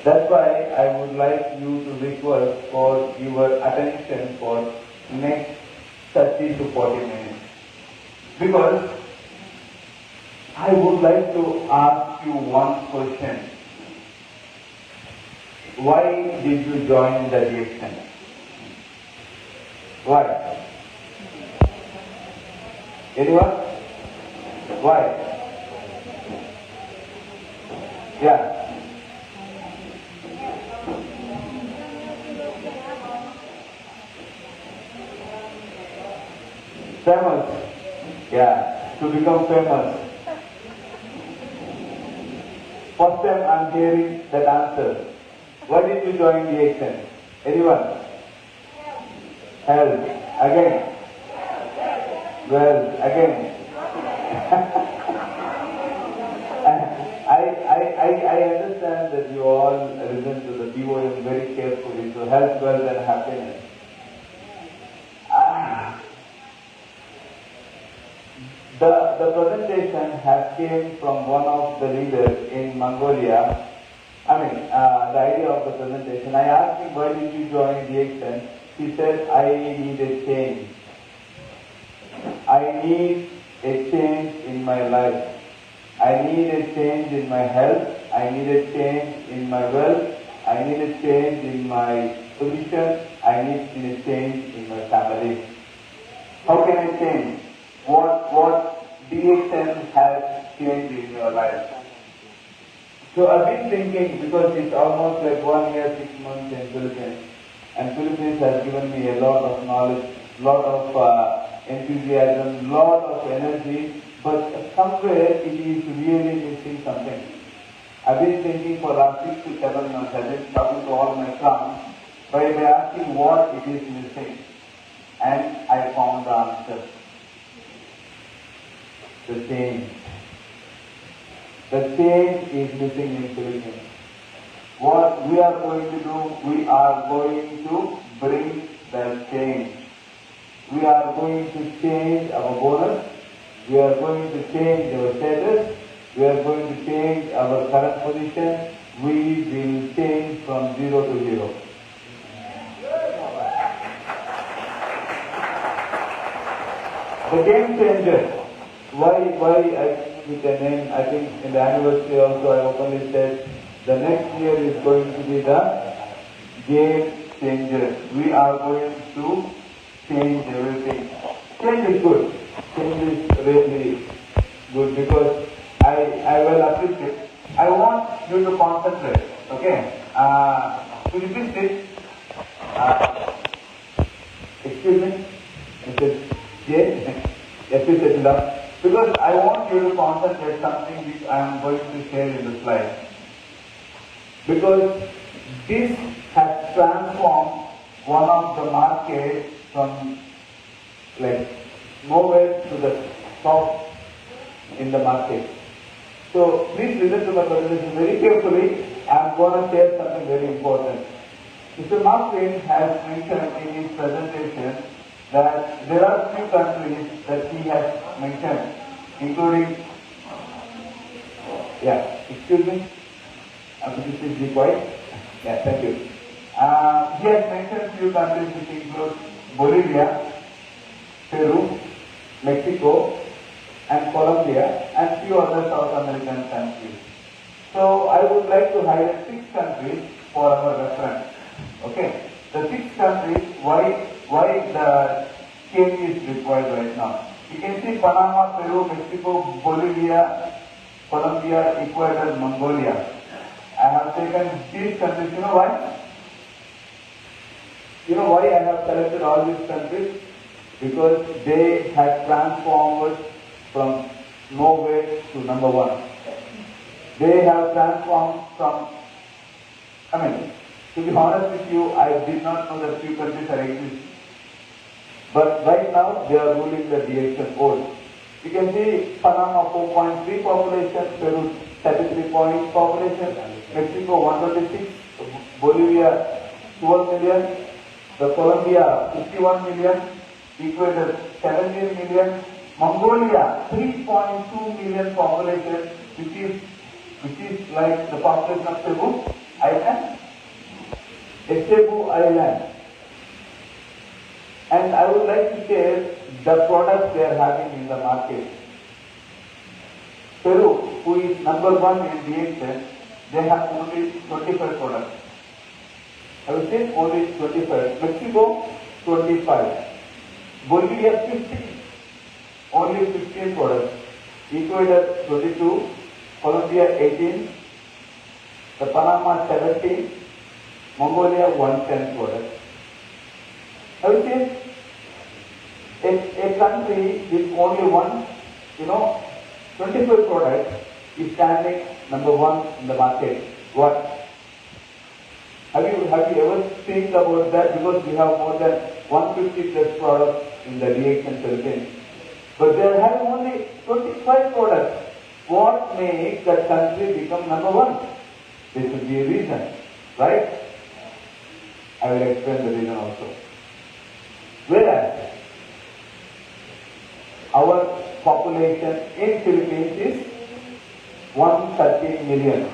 That's why I would like you to request for your attention for next 30 to 40 minutes. Because I would like to ask you one question. Why did you join the DXN? Why? Anyone? Why? Yeah. Famous. Yeah. To become famous. First time I'm hearing that answer. Why did you join the action? Anyone? Health. Again. Well, again. I understand that you all listen to the POM very carefully, so health, wealth and happiness. The presentation has came from one of the leaders in Mongolia. The idea of the presentation. I asked him, why did you join the action? He said, I need a change. I need a change in my life. I need a change in my health. I need a change in my wealth. I need a change in my position. I need a change in my family. How can I change? What DXN has changed in your life? So I've been thinking, because it's almost like 1 year, 6 months in Philippines, and Philippines has given me a lot of knowledge, lot of enthusiasm, lot of energy, but somewhere it is really missing something. I've been thinking for last 6 to 7 months. I've been talking to all my clients by asking what it is missing, and I found the answer. The change. The change is missing in Philippines. What we are going to do, we are going to bring the change. We are going to change our bonus. We are going to change our status. We are going to change our current position. We will change from 0 to 0. The game changer. Why I with the name, I think in the anniversary also I openly said, the next year is going to be the game changer. We are going to change everything. Change is good. Change is really good because I will appreciate. I want you to concentrate. Okay? Could you please sit? Excuse me? Mr. J? Yes, please settle up. Because I want you to concentrate something which I am going to share in the slide. Because this has transformed one of the market from like nowhere to the top in the market. So please listen to my presentation very carefully. I am going to share something very important. Mr. Mark Twain has mentioned in his presentation that there are few countries that he has mentioned, including, excuse me, please be quiet. Yeah, thank you. He has mentioned few countries which include Bolivia, Peru, Mexico, and Colombia, and few other South American countries. So I would like to highlight 6 countries for our reference. Okay, the 6 countries, why the change is required right now. You can see Panama, Peru, Mexico, Bolivia, Colombia, Ecuador, Mongolia. I have taken these countries. You know why? You know why I have selected all these countries? Because they have transformed from nowhere to number 1. They have transformed from, to be honest with you, I did not know that few countries are existing. But right now, they are ruling the DXN world. You can see Panama 4.3 population, Peru 33 point population, Mexico 126, Bolivia 12 million, the Colombia 51 million, Ecuador 17 million, Mongolia 3.2 million population, which is like the population of Peru. I island? A Cebu island. And I would like to share the products they are having in the market. Peru, who is number one in DXN, they have only 25 products. I would say only 25. Mexico, 25. Bolivia, 15. Only 15 products. Ecuador, 22. Colombia, 18. The Panama, 17. Mongolia, 110 products. I would say a country with only one, 25 products is standing number one in the market. What? Have you ever think about that? Because we have more than 150 plus products in the DXN Philippines. But they are having only 25 products. What makes that country become number one? There should be a reason, right? I will explain the reason also. Whereas our population in Philippines is 130 million.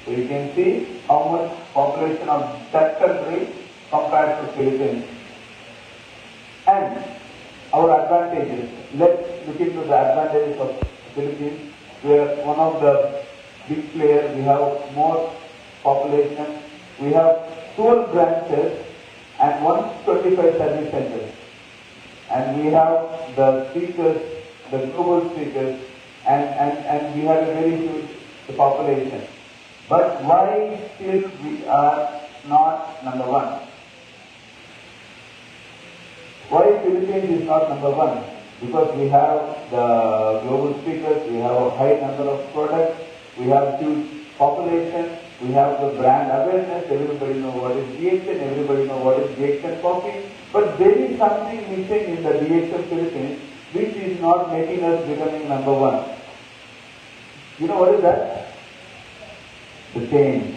So you can see how much population of that country compared to Philippines. And our advantages. Let's look into the advantages of Philippines. We are one of the big players. We have more population. We have 12 branches and 125 service centers. And we have the speakers, the global speakers, and we have a very huge population. But why still we are not number one? Why Philippines is not number one? Because we have the global speakers, we have a high number of products, we have huge population, we have the brand awareness, everybody knows what is DXN, everybody knows what is DXN coffee. But there is something missing in the DXN Philippines which is not making us becoming number one. You know what is that? The change.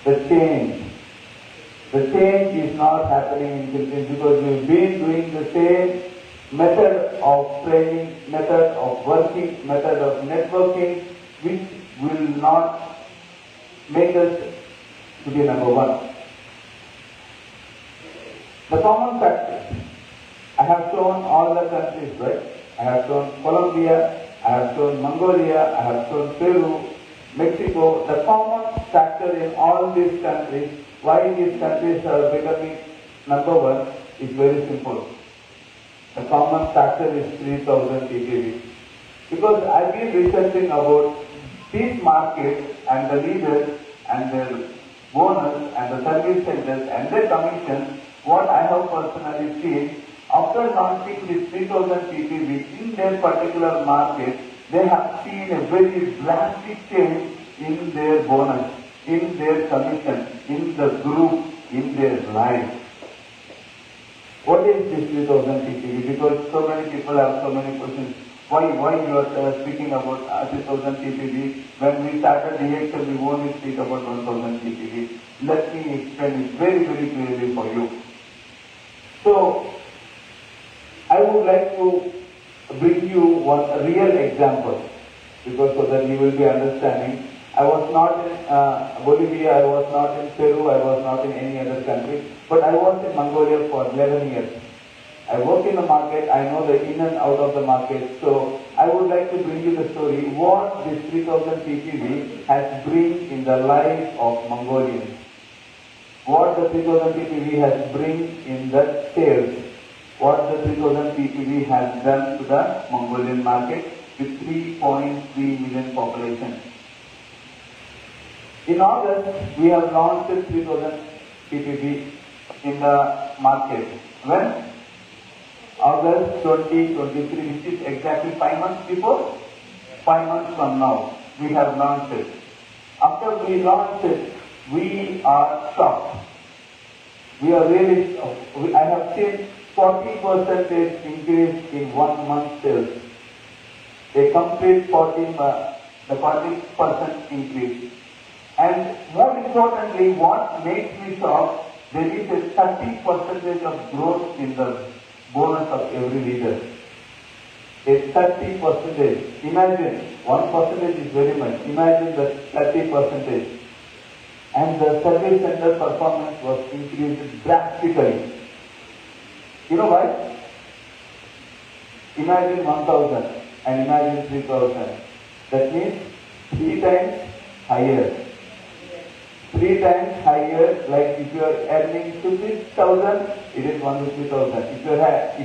The change. The change is not happening in Philippines because we've been doing the same method of training, method of working, method of networking, which will not make us to be number one. The common factors. I have shown all the countries, right? I have shown Colombia, I have shown Mongolia, I have shown Peru, Mexico. The common factor in all these countries, why these countries are becoming number one, is very simple. The common factor is 3000 PPV. Because I've been researching about these markets and the leaders and their bonus and the service centers and their commissions. What I have personally seen, after launching this 3000 PPV in their particular market, they have seen a very drastic change in their bonus, in their commission, in the group, in their life. What is this 3000 PPV? Because so many people have so many questions. Why you are speaking about 3000 PPV? When we started DXN, we only speak about 1000 PPV. Let me explain it very, very clearly for you. So, I would like to bring you one real example, because so that you will be understanding. I was not in Bolivia, I was not in Peru, I was not in any other country, but I was in Mongolia for 11 years. I work in the market, I know the in and out of the market, so I would like to bring you the story, what this 3000 PPV has bring in the life of Mongolians. What the 3000 PPV has bring in the sales. What the 3000 PPV has done to the Mongolian market with 3.3 million population. In August, we have launched 3000 PPV in the market. When? August 2023, which is exactly 5 months before. 5 months from now, we have launched it. After we launched it, we are shocked. We are really shocked. I have seen 40% increase in 1 month sales. A complete 40% increase. And more importantly, what makes me shocked, there is a 30% of growth in the bonus of every leader. A 30%. Imagine, 1% is very much. Imagine the 30%. and the service center performance was increased drastically. You know why? Imagine 1000 and imagine 3000. That means 3 times higher. 3 times higher, like if you are earning 50,000, it is 150,000. If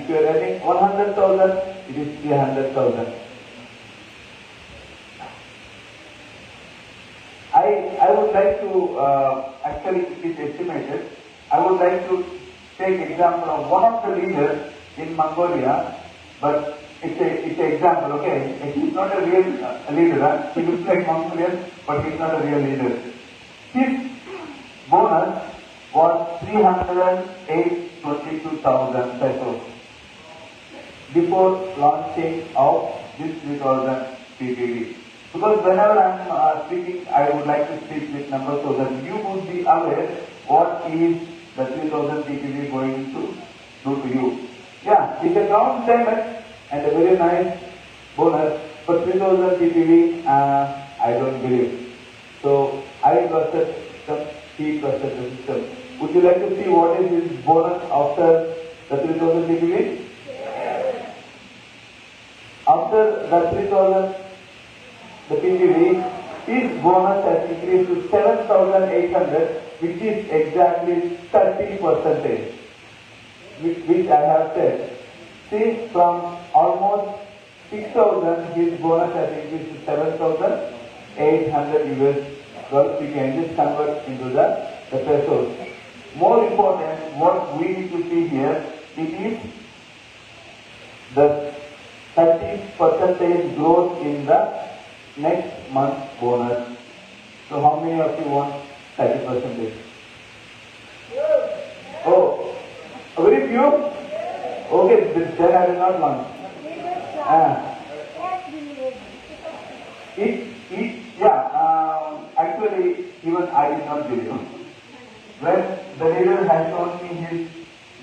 you are earning 100,000, it is 300,000. I would like to, actually it is estimated, I would like to take example of one of the leaders in Mongolia, but it's an example, okay? He's not a real leader, huh? He looks like Mongolian, but he's not a real leader. His bonus was 308,22,000 pesos before launching of this 3000 PPV. Because whenever I'm speaking, I would like to speak with numbers so that you would be aware what is the 3000 PPV going to do to you. Yeah, it's a down payment and a very nice bonus, but 3000 PPV, I don't believe. So I versus system, he versus the system. Would you like to see what is his bonus after the 3000 PPV? Yes. After the 3000 the PPV, his bonus has increased to 7,800, which is exactly 30%, which I have said. See, from almost 6,000, his bonus has increased to 7,800 US dollars. We can just convert into the pesos. More important, what we need to see here, it is the 30% growth in the next month bonus. So how many of you want 30%? Oh, very few? Okay, then I will not want. Actually, even I did not believe. When the leader had shown me his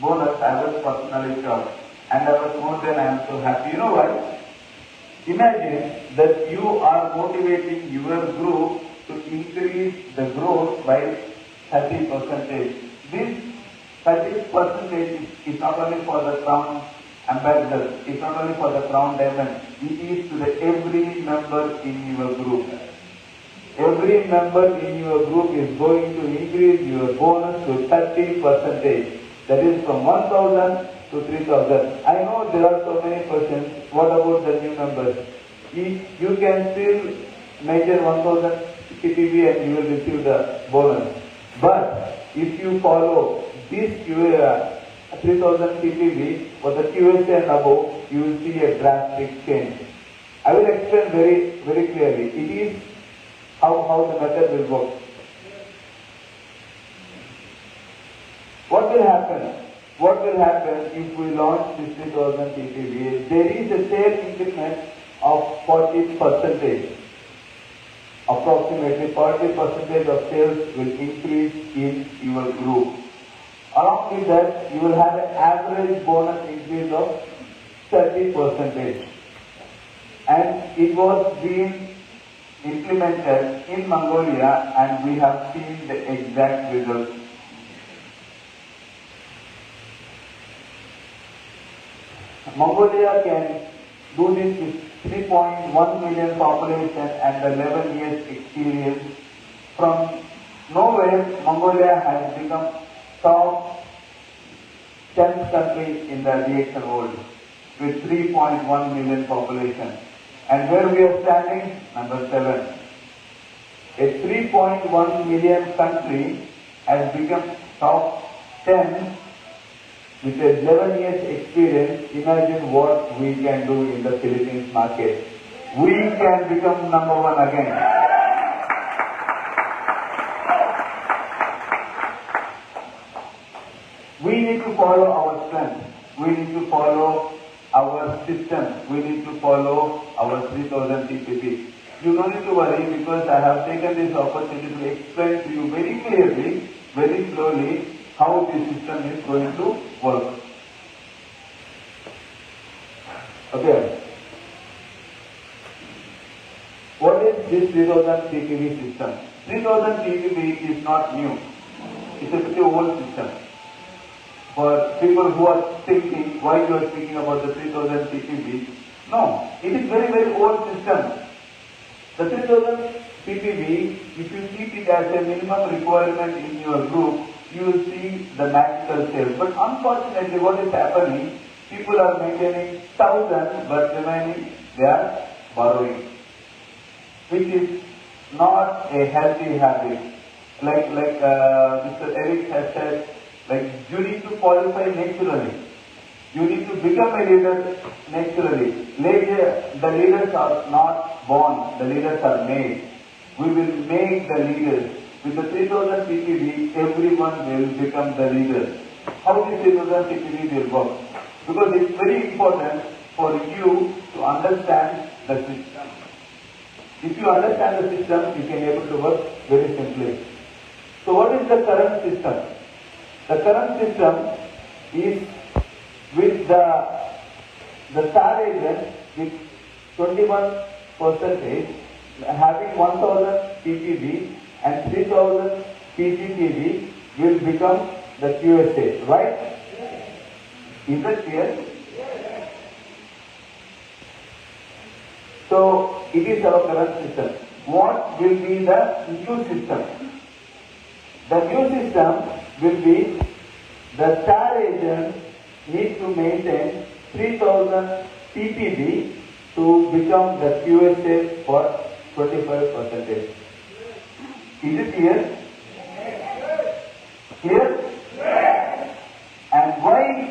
bonus, I was personally shocked. And I was more than I am so happy. You know why? Imagine that you are motivating your group to increase the growth by 30%. This 30% is not only for the crown ambassador, it's not only for the crown diamond, it is to the every member in your group. Every member in your group is going to increase your bonus to 30%. That is from 1,000 to 3,000. I know there are so many questions. What about the new members? You can still measure 1,000 PPV and you will receive the bonus. But if you follow this 3,000 PPV for the QSA and above, you will see a drastic change. I will explain very, very clearly. It is how the method will work. What will happen? What will happen if we launch this 3,000 PPV? There is a sales increment of 40%. Approximately 40% of sales will increase in your group. Along with that, you will have an average bonus increase of 30%. And it was being implemented in Mongolia and we have seen the exact results. Mongolia can do this with 3.1 million population and 11 years experience. From nowhere, Mongolia has become top 10th country in the DXL world with 3.1 million population. And where we are standing? Number 7. A 3.1 million country has become top 10 with a 11 years experience. Imagine what we can do in the Philippines market. We can become number 1 again. We need to follow our strength. We need to follow our system. We need to follow our 3,000 PPP. You don't need to worry because I have taken this opportunity to explain to you very clearly, very slowly, how this system is going to work. Okay. What is this 3,000 PPV system? 3000 PPV is not new. It's a pretty old system. For people who are thinking why you are speaking about the 3000 PPV, no, it is very, very old system. The 3000 PPV, if you keep it as a minimum requirement in your group, you will see the magical sales. But unfortunately, what is happening? People are maintaining 1000, but remaining they are borrowing, which is not a healthy habit. Like Mr. Eric has said, like you need to qualify naturally. You need to become a leader naturally. The leaders are not born, the leaders are made. We will make the leaders. With the 3000 PPV, everyone will become the leader. How this 3000 PPV will work? Because it's very important for you to understand the system. If you understand the system, you can be able to work very simply. So what is the current system? The current system is with the star agent with 21% having 1000 PPV and 3000 PGPV will become the QSA, right? Is that clear? So it is our current system. What will be the new system? The new system will be the star agent need to maintain 3000 PPV to become the QSA for 25%. Is it clear? Clear? And why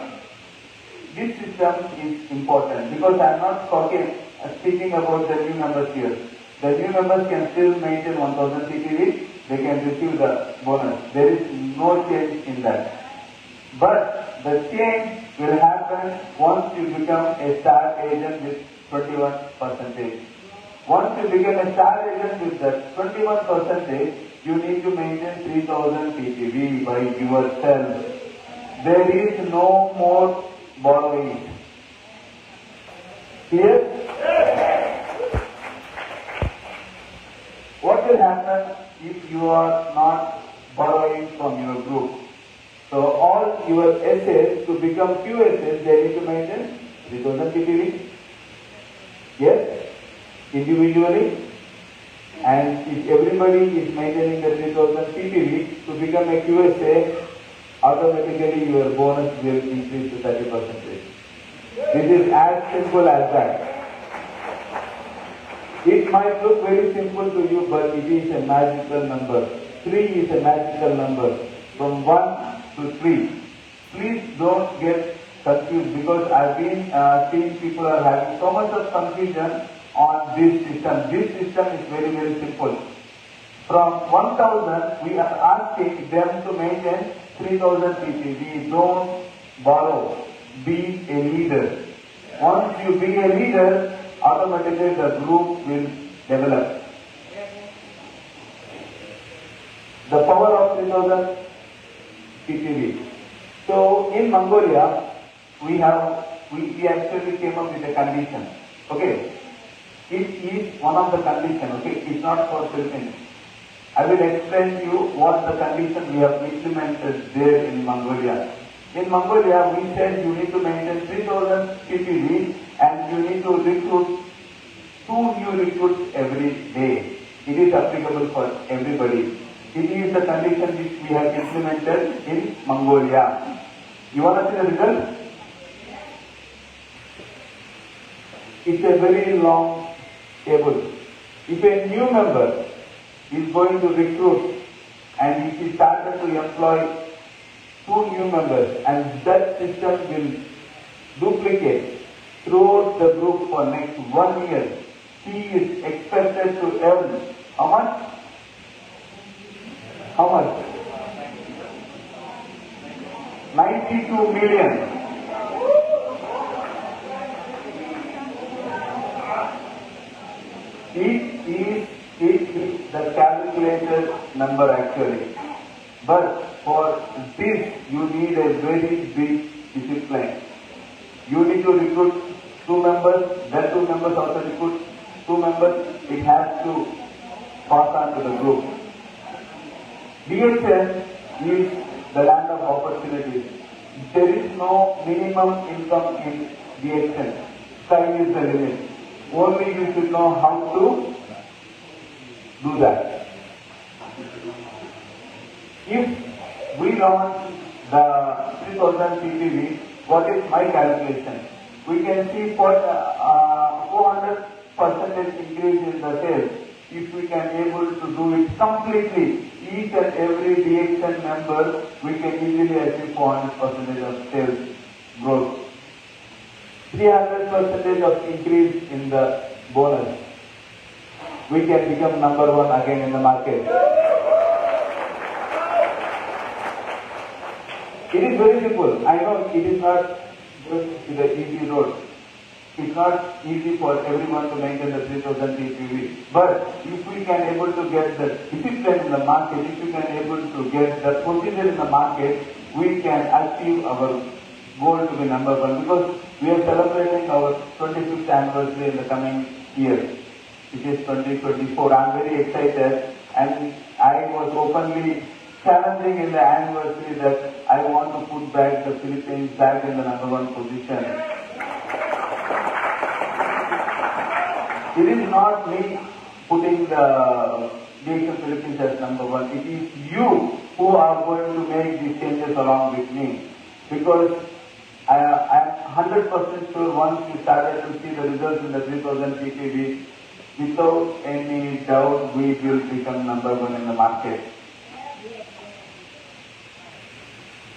this system is important? Because I am not speaking about the new members here. The new members can still maintain 1000 PPV. They can receive the bonus. There is no change in that. But the change will happen once you become a star agent with 21%. Once you become a star agent with that 21%, you need to maintain 3000 PPV by yourself. There is no more borrowing. Clear? What will happen if you are not borrowing from your group? So all your essays to become QSAs, they need to maintain 3000 PPV. Yes? Individually. And if everybody is maintaining the 3000 PPV to become a QSA, automatically your bonus will increase to 30%. This is as simple as that. It might look very simple to you, but it is a magical number. 3 is a magical number. From 1 to 3. Please don't get confused, because I've been seeing people are having so much of confusion on this system. This system is very, very simple. From 1000, we are asking them to maintain 3000 PPV. Don't borrow. Be a leader. Once you be a leader, automatically the group will develop. The power of 3000 PPV. So in Mongolia, we actually came up with a condition. Okay, it is one of the conditions. Okay, it's not for Philippines. I will explain to you what the condition we have implemented there in Mongolia. In Mongolia, we said you need to maintain 3000 PPV and you need to recruit 2 new recruits every day. It is applicable for everybody. It is the condition which we have implemented in Mongolia. You want to see the result? It's a very long table. If a new member is going to recruit and if he started to employ 2 new members, and that system will duplicate throughout the group for next 1 year, he is expected to earn how much? How much? 92 million. It is the calculated number actually. But for this, you need a very big discipline. You need to recruit 2 members, then 2 members also recruit 2 members. It has to pass on to the group. DXN is the land of opportunities. There is no minimum income in DXN. Sky is the limit. Only you should know how to do that. If we launch the 3000 PPV, what is my calculation? We can see for 400% increase in the sales. If we can able to do it completely, each and every DXN member, we can easily achieve 400% of sales growth. 300% of increase in the bonus. We can become number one again in the market. It is very simple. I know it is not just the easy road. It's not easy for everyone to maintain the 3000 PPV. But if we can able to get the discipline in the market, if we can able to get the procedure in the market, we can achieve our goal to be number one. Because we are celebrating our 25th anniversary in the coming year, which is 2024. I am very excited, and I was openly challenging in the anniversary that I want to put back the Philippines back in the number one position. It is not me putting the DXN Philippines as number one. It is you who are going to make these changes along with me. Because I am 100% sure once you started to see the results in the 3000 PPV, without any doubt we will become number one in the market.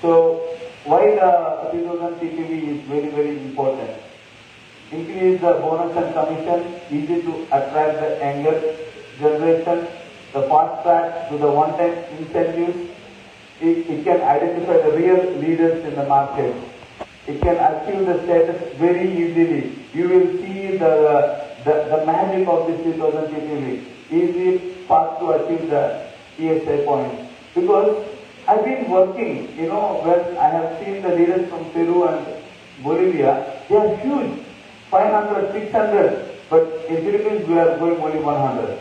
So, why the 3000 PPV is very, very important? Increase the bonus and commission, easy to attract the younger generation, the fast track to the one-time incentives. It can identify the real leaders in the market. It can achieve the status very easily. You will see the magic of this 3000 PPV. Easy path to achieve the ESA points. Because I've been working, when I have seen the leaders from Peru and Bolivia, they are huge. 500, 600, but in Philippines we are going only 100.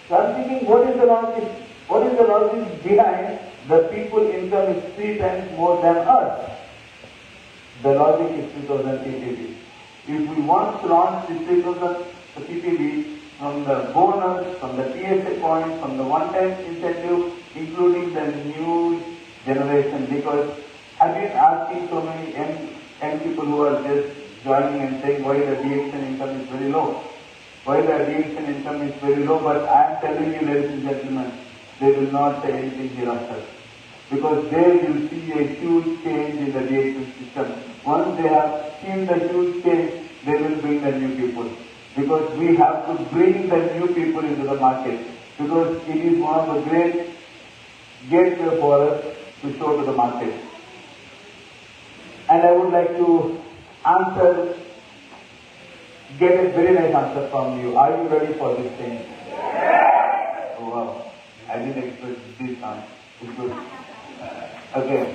So I'm thinking, what is the logic? What is the logic behind the people income is 3 times more than us? The logic is 3000 PPV. If we want to launch this 3000 PPV from the bonus, from the PSA points, from the one-time incentive, including the new generation, because I've been asking so many young people who are just joining and saying why the DXN income is very low. Why the DXN income is very low, but I am telling you, ladies and gentlemen, they will not say anything hereafter. Because they will see a huge change in the DXN system. Once they have seen the huge change, they will bring the new people. Because we have to bring the new people into the market. Because it is one of the great gateway for us to show to the market. And I would like to get a very nice answer from you. Are you ready for this thing? Yes. Oh wow, I didn't expect this answer. It's good. Okay.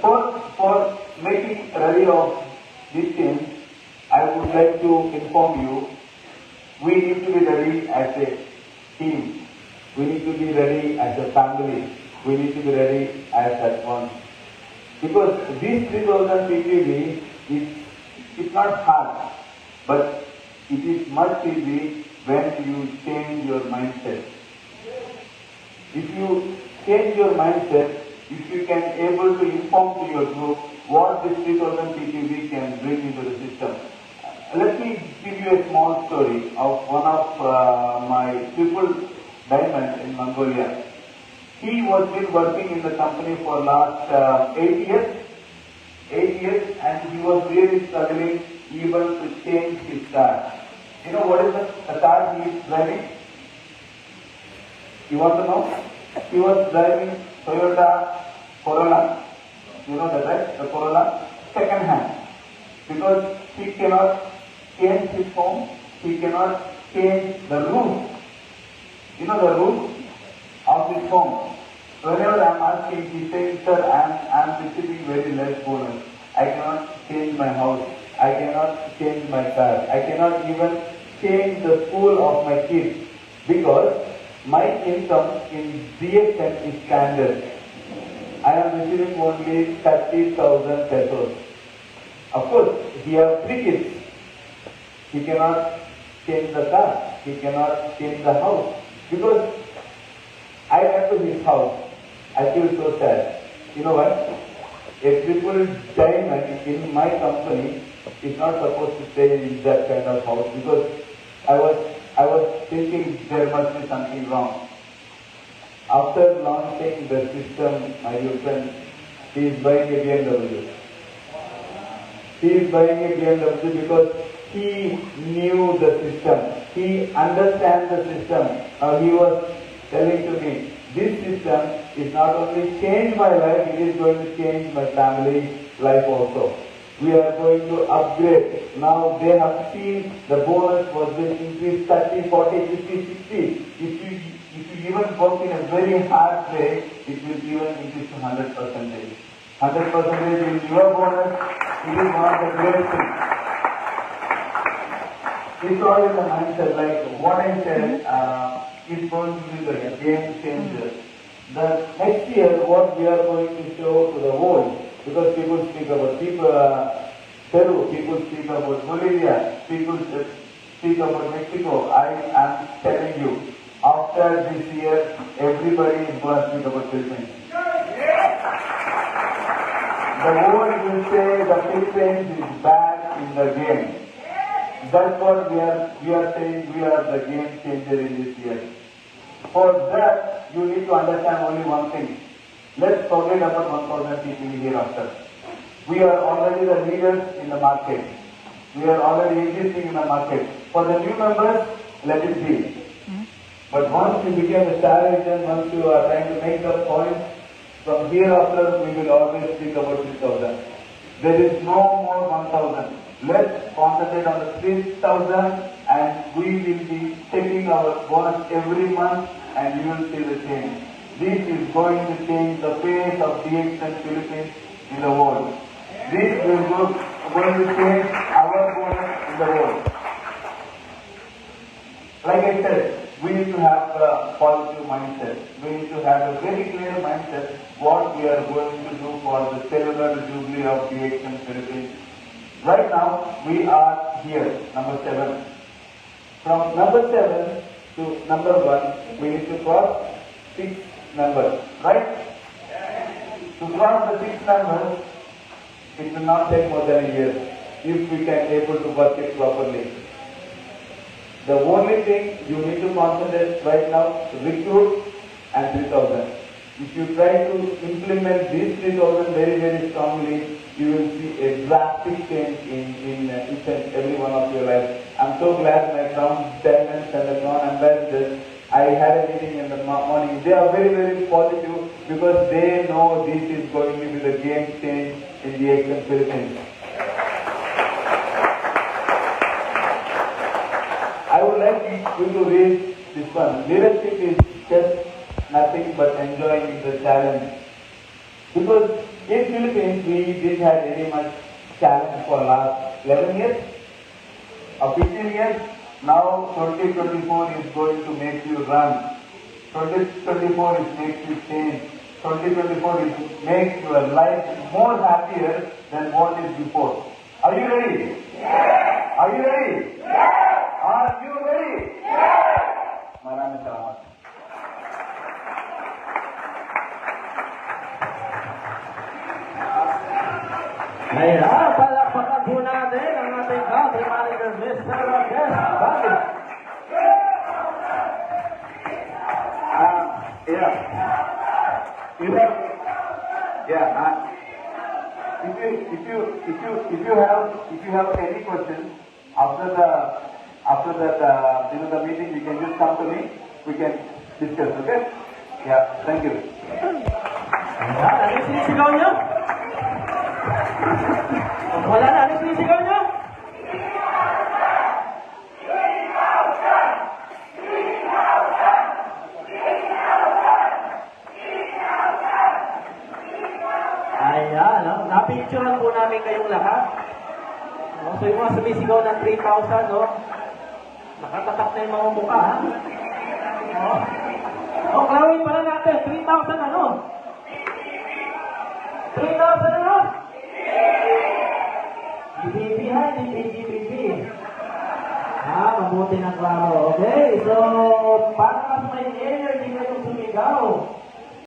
For making ready of this thing, I would like to inform you, we need to be ready as a team. We need to be ready as a family. We need to be ready as at one. Because this 3000 PPV it's not hard, but it is much easy when you change your mindset. If you change your mindset, if you can able to inform to your group what this 3000 PPV can bring into the system. Let me give you a small story of one of my triple diamond in Mongolia. He was been working in the company for last 8 years. 8 years, and he was really struggling even to change his car. You know what is the car he is driving? You want to know? He was driving Toyota Corolla. You know that, right? The Corolla, second hand. Because he cannot change his home, he cannot change the roof. You know the roof of his home. Whenever I am asking, he says, sir, I am receiving very less bonus. I cannot change my house. I cannot change my car. I cannot even change the school of my kids. Because my income in DXN is standard. I am receiving only 30,000 pesos. Of course, he has 3 kids. He cannot change the car. He cannot change the house. Because I went to his house. I feel so sad. You know what? A triple diamond in my company is not supposed to stay in that kind of house, because I was thinking there must be something wrong. After launching the system, my dear friend, he is buying a BMW. He is buying a BMW because he knew the system. He understands the system. Now he was telling to me, this system is not only changed my life, it is going to change my family's life also. We are going to upgrade. Now they have seen the bonus was being increased 30, 40, 50, 60. If you even work in a very hard way, it will even increase to 100%. 100% is your bonus. It is one of the great things. It's all in the mindset, like what I said, is going to be the game changer. The next year, what we are going to show to the world, because people speak about Peru, people speak about Bolivia, people speak about Mexico. I am telling you, after this year, everybody is going to speak about Philippines. The world will say the Philippines is back in the game. That's what we are saying. We are the game changer in this year. For that, you need to understand only one thing. Let's forget about 1,000 PPV hereafter. We are already the leaders in the market. We are already existing in the market. For the new members, let it be. But once you become a star agent, once you are trying to make the point, from hereafter we will always speak about 6,000. There is no more 1,000. Let's concentrate on the 3,000, and we will be taking our bonus every month, and you will see the change. This is going to change the face of DXN Philippines in the world. This is going to change our bonus in the world. Like I said, we need to have a positive mindset. We need to have a very clear mindset what we are going to do for the cellular jubilee of DXN Philippines. Right now, we are here, number 7. From number 7 to number 1, we need to cross 6 numbers, right? To cross the 6 numbers, it will not take more than a year if we can able to work it properly. The only thing you need to concentrate right now, recruit and 3,000. If you try to implement these 3,000 very, very strongly, you will see a drastic change in each and every one of your lives. I'm so glad my crown diamonds and the crown ambassadors, I had a meeting in the morning. They are very, very positive because they know this is going to be the game change in the DXN Philippines. I would like you to read this one. Leadership is just nothing but enjoying the challenge. Because in Philippines, we didn't have any much challenge for last 11 years or 15 years. Now 2024 is going to make you run. 2024 is make you change. 2024 is make your life more happier than what is before. Are you ready? Yes. Are you ready? Yes. Are you ready? Yes. Maraming salamat. Kaya, palakpakan po natin ang ating country manager, Mr. Rodriguez. Yeah. You have, yeah. If you have any questions after that the meeting, you can just come to me. We can discuss. Okay? Yeah. Thank you. Ayan, ano yung sinisigaw niyo? Wala na, ano yung sinisigaw niyo? Ayan, napicturean po namin kayong lahat. So yung mga sumisigaw ng 3,000, nakatatak na yung mga mukha. O, clawin pala natin. 3,000 ano? 3,000 ano? PPV ha, hindi PPV. Mabuti ng klaro. Okay, so, para mas may energy kayong sumigaw.